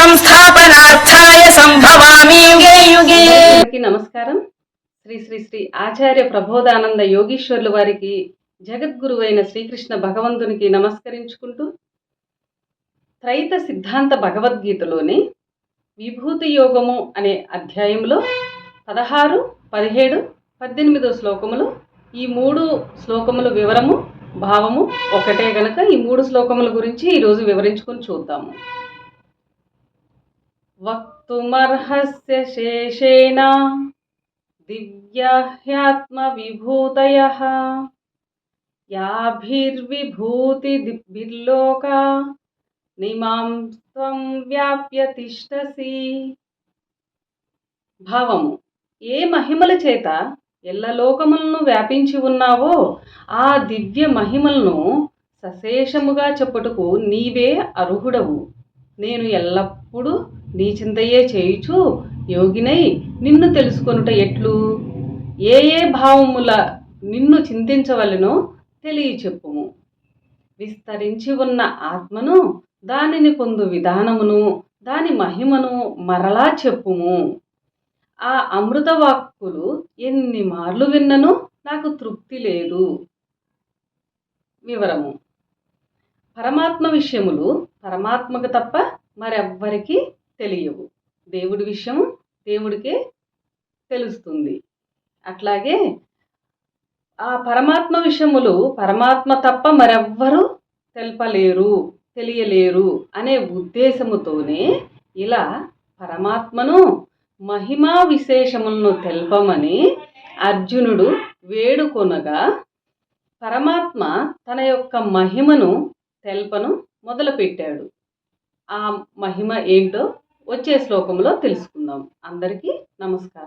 సంస్థాపనార్థాయ సంభవామి యుగే యుగే. నమస్కారం. శ్రీ శ్రీ శ్రీ ఆచార్య ప్రబోధానంద యోగీశ్వరుల వారికి, జగద్గురువైన శ్రీకృష్ణ భగవంతునికి నమస్కరించుకుంటూ, త్రైత సిద్ధాంత భగవద్గీతలోని విభూతి యోగము అనే అధ్యాయంలో 16, 17, 18 శ్లోకములు, ఈ 3 శ్లోకముల వివరము భావము ఒకటే గనక ఈ 3 శ్లోకముల గురించి ఈరోజు వివరించుకొని చూద్దాము. వక్తుమర్హస్య శేషేణ దివ్యాహ్యాత్మ విభూతయః యాభిర్విభూతిభిర్లోకా నిమాం త్వం వ్యాప్య తిష్టసి. భావము: ఏ మహిమల చేత ఎల్ల లోకములను వ్యాపించి ఉన్నావో ఆ దివ్య మహిమలను సశేషముగా చెప్పుటకు నీవే అర్హుడవు. నేను ఎల్లప్పుడూ నీ చింతయే చేయుచు యోగినై నిన్ను తెలుసుకొనుట ఎట్లు? ఏ ఏ భావముల నిన్ను చింతించవలెనో తెలియచెప్పుము. విస్తరించి ఉన్న ఆత్మను, దానిని పొందు విధానమును, దాని మహిమను మరలా చెప్పుము. ఆ అమృత వాక్కులు ఎన్ని మార్లు విన్నను నాకు తృప్తి లేదు. వివరము: పరమాత్మ విషయములు పరమాత్మకు తప్ప మరెవ్వరికీ తెలియవు. దేవుడి విషయం దేవుడికే తెలుస్తుంది. అట్లాగే ఆ పరమాత్మ విషయములు పరమాత్మ తప్ప మరెవ్వరూ తెలియలేరు అనే ఉద్దేశముతోనే ఇలా పరమాత్మను మహిమా విశేషములను తెల్పమని అర్జునుడు వేడుకొనగా, పరమాత్మ తన యొక్క మహిమను తెల్పను మొదలుపెట్టాడు. ఆ మహిమ ఏంటో వచ్చే శ్లోకంలో తెలుసుకుందాం. అందరికీ నమస్కారం.